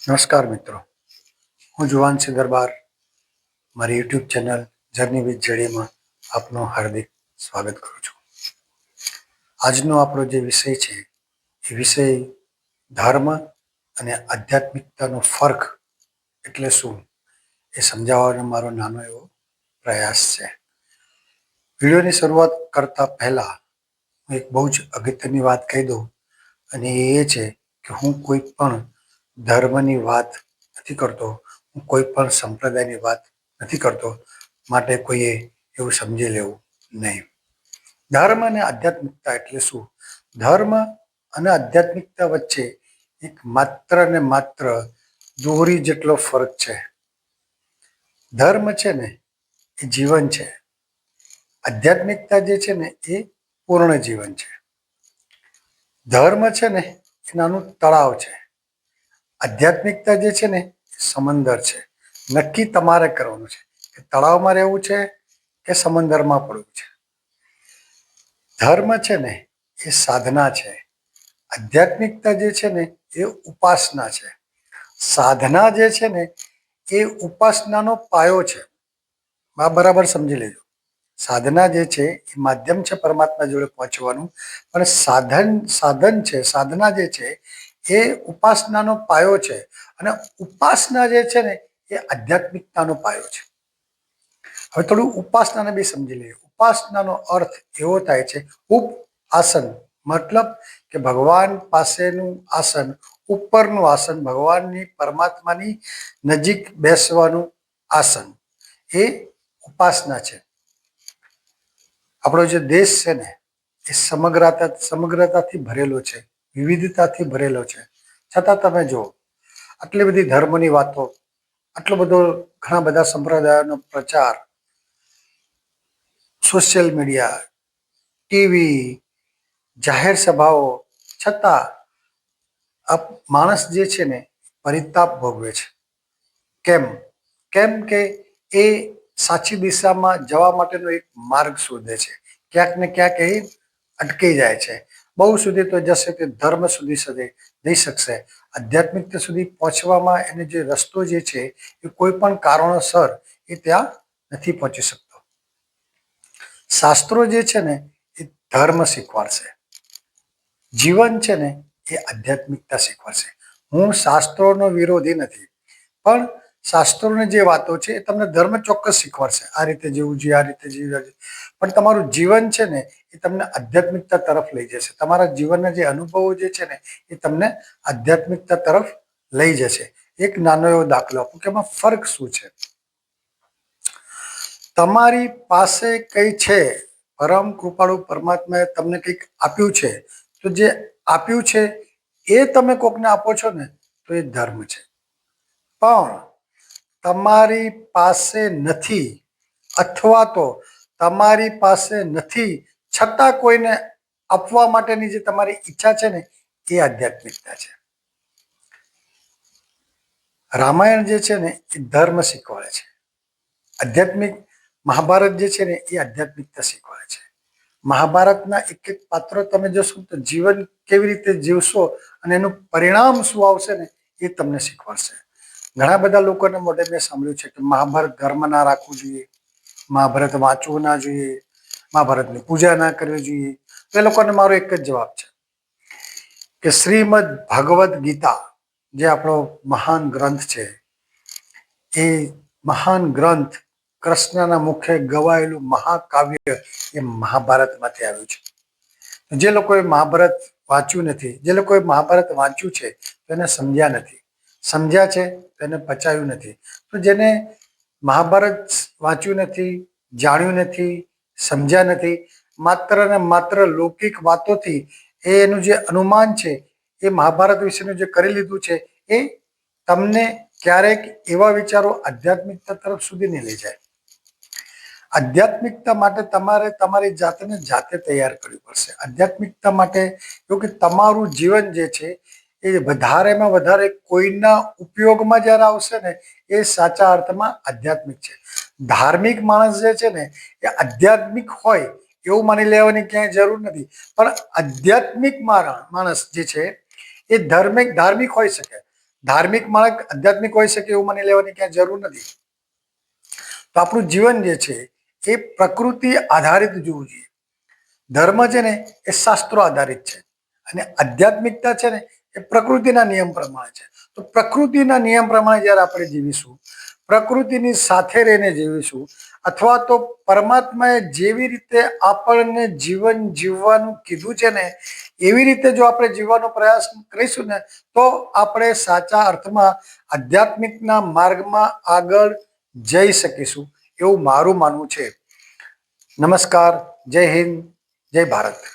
નમસ્કાર મિત્રો, હું જુવાનસિંહ દરબાર મારી યુટ્યુબ ચેનલ જર્ની વિથ જેડીમાં આપનું હાર્દિક સ્વાગત કરું છું. આજનો આપણો જે વિષય છે એ વિષય ધર્મ અને આધ્યાત્મિકતાનો ફરક એટલે શું એ સમજાવવાનો મારો નાનો એવો પ્રયાસ છે. વિડીયોની શરૂઆત કરતા પહેલા હું એક બહુ જ અગત્યની વાત કહી દઉં, અને એ છે કે હું કોઈ પણ ધર્મની વાત નથી કરતો, હું કોઈ પણ સંપ્રદાયની વાત નથી કરતો, માટે કોઈએ એવું સમજી લેવું નહીં. ધર્મ અને આધ્યાત્મિકતા એટલે શું? ધર્મ અને આધ્યાત્મિકતા વચ્ચે એક માત્ર ને માત્ર દોરી જેટલો ફરક છે. ધર્મ છે ને એ જીવન છે, આધ્યાત્મિકતા જે છે ને એ પૂર્ણ જીવન છે. ધર્મ છે ને એ નાનું તળાવ છે, આધ્યાત્મિકતા જે છે ને એ સમંદર છે. નક્કી તમારે કરવાનું છે કે તળાવમાં રહેવું છે કે સમંદરમાં પડવું છે. ધર્મ છે ને એ સાધના છે, આધ્યાત્મિકતા જે છે ને એ ઉપાસના છે. સાધના જે છે ને એ ઉપાસનાનો પાયો છે. બરાબર સમજી લેજો. સાધના જે છે એ માધ્યમ છે પરમાત્મા જોડે પહોંચવાનું, પણ સાધન છે, સાધના જે છે એ ઉપાસનાનો પાયો છે. અને ઉપાસના જે છે ને એ આધ્યાત્મિકતાનો પાયો છે. હવે થોડું ઉપાસનાને બી સમજી લઈએ. ઉપાસનાનો અર્થ એવો થાય છે ઉપ આસન, મતલબ કે ભગવાન પાસેનું આસન, ઉપરનું આસન, ભગવાનની પરમાત્માની નજીક બેસવાનું આસન, એ ઉપાસના છે. આપણો જે દેશ છે ને એ સમગ્રતાથી ભરેલો છે, વિવિધતાથી ભરેલો છે. છતાં તમે જુઓ, આટલી બધી ધર્મની વાતો, આટલો બધો ઘણા બધા સંપ્રદાયોનો પ્રચાર, સોશિયલ મીડિયા, ટીવી, જાહેર સભાઓ, છતાં આ માણસ જે છે ને પરિતાપ ભોગવે છે. કેમ કે એ સાચી દિશામાં જવા માટેનો એક માર્ગ શોધે છે, ક્યાંક ને ક્યાંક એ અટકી જાય છે. બહુ સુધી તો જશે તે ધર્મ સુધી જઈ શકશે, આધ્યાત્મિકતા સુધી પહોંચવામાં એને જે રસ્તો જે છે એ કોઈ પણ કારણોસર એ ત્યાં નથી પહોંચી શકતો. શાસ્ત્રો જે છે ને એ ધર્મ શીખવાડશે, જીવન છે ને એ આધ્યાત્મિકતા શીખવાડશે. હું શાસ્ત્રોનો વિરોધી નથી, પણ શાસ્ત્રોની જે વાતો છે એ તમને ધર્મ ચોક્કસ શીખવાડશે, આ રીતે જીવવું જોઈએ, આ રીતે જીવવું જોઈએ, પણ તમારું જીવન છે ને એ તમને આધ્યાત્મિકતા તરફ લઈ જશે. તમારા જીવનના જે અનુભવો જે છે ને એ તમને આધ્યાત્મિકતા તરફ લઈ જશે. એક નાનો એવો દાખલો આપું કે એમાં ફરક શું છે. તમારી પાસે કઈ છે, પરમ કૃપાળુ પરમાત્માએ તમને કંઈક આપ્યું છે, તો જે આપ્યું છે એ તમે કોકને આપો છો ને તો એ ધર્મ છે. પણ તમારી પાસે નથી, અથવા તો તમારી પાસે નથી છતાં કોઈને આપવા માટેની જે તમારી ઈચ્છા છે ને એ આધ્યાત્મિકતા છે. રામાયણ જે છે ને એ ધર્મ શીખવાડે છે, આધ્યાત્મિક મહાભારત જે છે ને એ આધ્યાત્મિકતા શીખવાડે છે. મહાભારતના એક એક પાત્રો તમે જોશો તો જીવન કેવી રીતે જીવશો અને એનું પરિણામ શું આવશે ને એ તમને શીખવાડશે. ઘણા બધા લોકોને મોઢે મેં સાંભળ્યું છે કે મહાભારત ઘરમાં ના રાખવું જોઈએ, મહાભારત વાંચવું ના જોઈએ, મહાભારતની પૂજા ના કરવી જોઈએ. તો એ લોકોને મારો એક જ જવાબ છે કે શ્રીમદ ભગવદ્ ગીતા જે આપણો મહાન ગ્રંથ છે, એ મહાન ગ્રંથ, કૃષ્ણના મુખે ગવાયેલું મહાકાવ્ય એ મહાભારતમાંથી આવ્યું છે. જે લોકોએ મહાભારત વાંચ્યું નથી, જે લોકોએ મહાભારત વાંચ્યું છે તેને સમજ્યા નથી, સમજ્યા છે તેને પચાવ્યું નથી. તો જેને મહાભારત વાંચ્યું નથી, જાણ્યું નથી, સમજ્યા નથી, માત્ર ને માત્ર લૌકિક વાતોથી એનું જે અનુમાન છે એ મહાભારત વિશેનું જે કરી લીધું છે, એ તમને ક્યારેક એવા વિચારો આધ્યાત્મિકતા તરફ સુધી નહીં લઈ જાય. આધ્યાત્મિકતા માટે તમારે તમારી જાતને જાતે તૈયાર કરવી પડશે. આધ્યાત્મિકતા માટે એવું કે તમારું જીવન જે છે એ વધારેમાં વધારે કોઈના ઉપયોગમાં જ્યારે આવશે ને એ સાચા અર્થમાં આધ્યાત્મિક છે. ધાર્મિક માણસ જે છે ને એ આધ્યાત્મિક હોય એવું માની લેવાની ક્યાંય જરૂર નથી, પણ આધ્યાત્મિક માણસ જે છે એ ધાર્મિક હોઈ શકે. ધાર્મિક માર્ગ આધ્યાત્મિક હોઈ શકે એવું માની લેવાની ક્યાં જરૂર નથી. તો આપણું જીવન જે છે એ પ્રકૃતિ આધારિત જોવું જોઈએ. ધર્મ છે ને એ શાસ્ત્રો આધારિત છે અને આધ્યાત્મિકતા છે ને એ પ્રકૃતિના નિયમ પ્રમાણે છે. તો પ્રકૃતિના નિયમ પ્રમાણે જ્યારે આપણે જીવીશું, પ્રકૃતિની સાથે રહીને જીવીશું, અથવા તો પરમાત્માએ જેવી રીતે આપણને જીવન જીવવાનું કીધું છે ને એવી રીતે જો આપણે જીવવાનો પ્રયાસ કરીશું ને તો આપણે સાચા અર્થમાં આધ્યાત્મિકના માર્ગમાં આગળ જઈ શકીશું એવું મારું માનવું છે. નમસ્કાર, જય હિન્દ, જય ભારત.